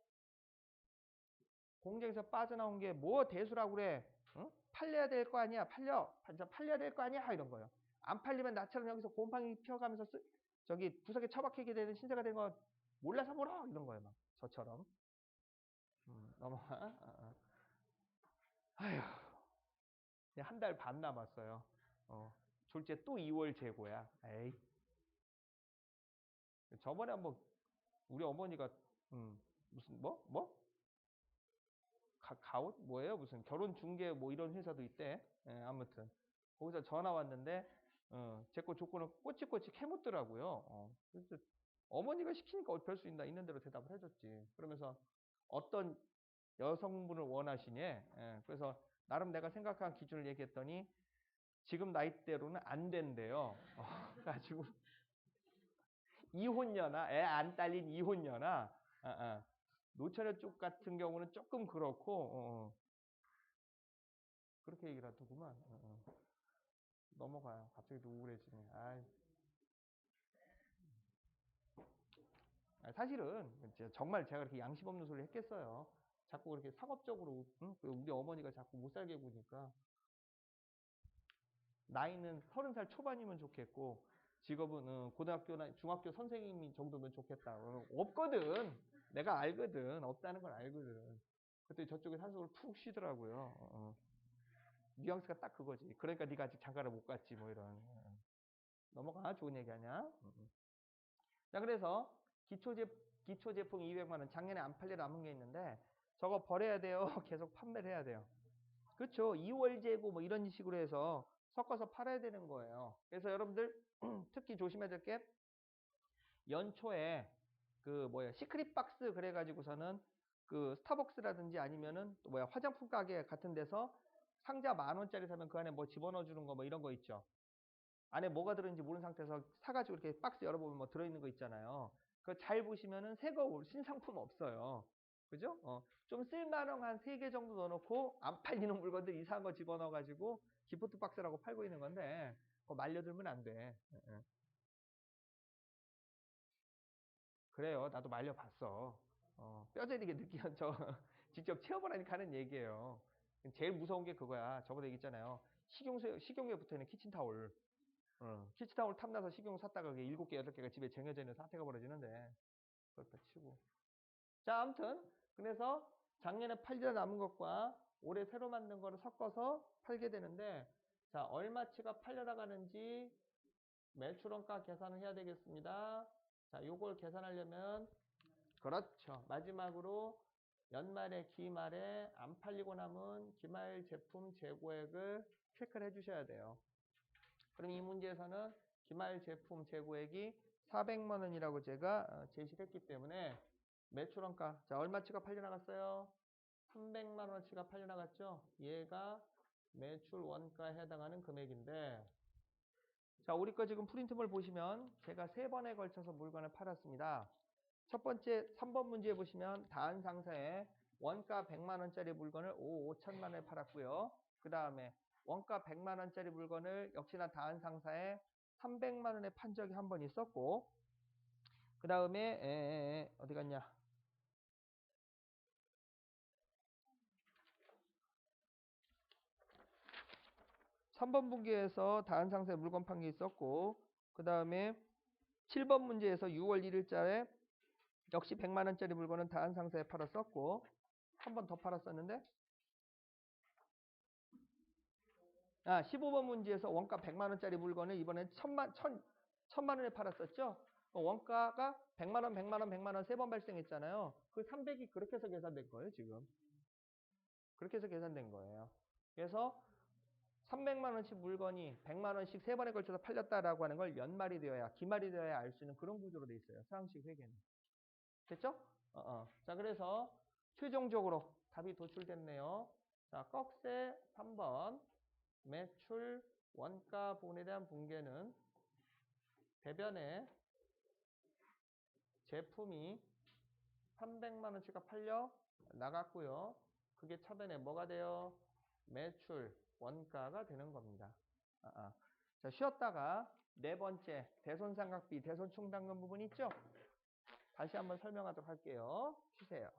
공장에서 빠져나온 게 뭐 대수라고 그래? 응? 팔려야 될 거 아니야? 팔려야 될 거 아니야? 이런 거예요. 안 팔리면 나처럼 여기서 곰팡이 피어가면서 저기 구석에 처박히게 되는 신세가 된 거 몰라서 물어? 이런 거예요. 막 저처럼. 넘어가. 아휴, 한 달 반 남았어요. 졸제 또 2월 재고야. 에이. 저번에 한번 우리 어머니가 무슨 뭐? 가옷 뭐예요? 무슨 결혼 중개 뭐 이런 회사도 있대. 예, 아무튼 거기서 전화 왔는데 제 거 조건을 꼬치꼬치 캐묻더라고요. 그래서 어머니가 시키니까 별 수 있는 대로 대답을 해줬지. 그러면서 어떤 여성분을 원하시니? 예, 그래서 나름 내가 생각한 기준을 얘기했더니 지금 나이대로는 안 된대요. 가지고 이혼녀나 애 안 딸린 이혼녀나 노처녀 쪽 같은 경우는 조금 그렇고 그렇게 얘기를 하더구만. 넘어가요. 갑자기 또 우울해지네. 사실은 정말 제가 그렇게 양심 없는 소리를 했겠어요. 자꾸 그렇게 상업적으로 우리 어머니가 자꾸 못 살게 구니까 나이는 30살 초반이면 좋겠고 직업은 고등학교나 중학교 선생님 정도면 좋겠다. 없거든. 내가 알거든. 없다는 걸 알거든. 그때 저쪽에 산속을 푹 쉬더라고요. 뉘앙스가 딱 그거지. 그러니까 네가 아직 장가를 못 갔지 뭐 이런. 넘어가. 좋은 얘기 아니야. 자, 그래서 기초 제품 200만 원. 작년에 안 팔려 남은 게 있는데 저거 버려야 돼요. 계속 판매를 해야 돼요. 그렇죠. 2월 재고 뭐 이런 식으로 해서 섞어서 팔아야 되는 거예요. 그래서 여러분들 특히 조심해야 될 게 연초에 시크릿 박스 그래가지고서는 그 스타벅스라든지 아니면은 또 화장품 가게 같은 데서 상자 10,000원짜리 사면 그 안에 뭐 집어넣어 주는 거 뭐 이런 거 있죠. 안에 뭐가 들어있는지 모르는 상태에서 사가지고 이렇게 박스 열어보면 뭐 들어있는 거 있잖아요. 그거 잘 보시면은 새거 신상품 없어요. 그죠? 좀 쓸만한 한 3개 정도 넣어놓고 안 팔리는 물건들 이상한 거 집어넣어가지고 기프트 박스라고 팔고 있는 건데 그거 말려들면 안 돼. 그래요. 나도 말려봤어. 뼈저리게 느끼한 저 직접 체험을 하니까 하는 얘기예요. 제일 무서운 게 그거야. 저번에 얘기했잖아요. 식용유에 붙어있는 키친타올. 키친타올 탐나서 식용 샀다가 그게 7개, 8개가 집에 쟁여져 있는 사태가 벌어지는데 그렇다 치고. 자, 아무튼 그래서 작년에 팔려 남은 것과 올해 새로 만든 거를 섞어서 팔게 되는데 자, 얼마치가 팔려나가는지 매출원가 계산을 해야 되겠습니다. 자, 요걸 계산하려면 그렇죠. 마지막으로 연말에 기말에 안 팔리고 남은 기말 제품 재고액을 체크를 해주셔야 돼요. 그럼 이 문제에서는 기말 제품 재고액이 400만 원이라고 제가 제시를 했기 때문에 매출원가 자 얼마치가 팔려나갔어요? 300만 원치가 팔려나갔죠? 얘가 매출 원가에 해당하는 금액인데 자 우리 거 지금 프린트물 보시면 제가 3번에 걸쳐서 물건을 팔았습니다. 첫 번째 3번 문제 보시면 다한 상사에 원가 100만 원짜리 물건을 5천만 원에 팔았고요. 그 다음에 원가 100만 원짜리 물건을 역시나 다한 상사에 300만 원에 판 적이 한 번 있었고 그 다음에 어디 갔냐 3번 분기에서 다한 상사에 물건 판 게 있었고 그 다음에 7번 문제에서 6월 1일자에 역시 100만 원짜리 물건은 다한 상사에 팔았었고 한 번 더 팔았었는데 15번 문제에서 원가 100만 원짜리 물건을 이번엔 1000만 원에 팔았었죠. 원가가 100만 원, 100만 원, 100만 원 3번 발생했잖아요. 그 300이 그렇게 해서 계산된 거예요, 지금. 그렇게 해서 계산된 거예요. 그래서 300만 원치 물건이 100만 원씩 세 번에 걸쳐서 팔렸다라고 하는 걸 연말이 되어야, 기말이 되어야 알 수 있는 그런 구조로 돼 있어요. 상황식 회계는. 됐죠? 자, 그래서 최종적으로 답이 도출됐네요. 자, 꺽쇠 3번 매출 원가분에 대한 분계는 대변에 제품이 300만 원치가 팔려 나갔고요. 그게 차변에 뭐가 돼요? 매출 원가가 되는 겁니다. 자, 쉬었다가 네 번째 대손상각비, 대손충당금 부분 있죠? 다시 한번 설명하도록 할게요. 쉬세요.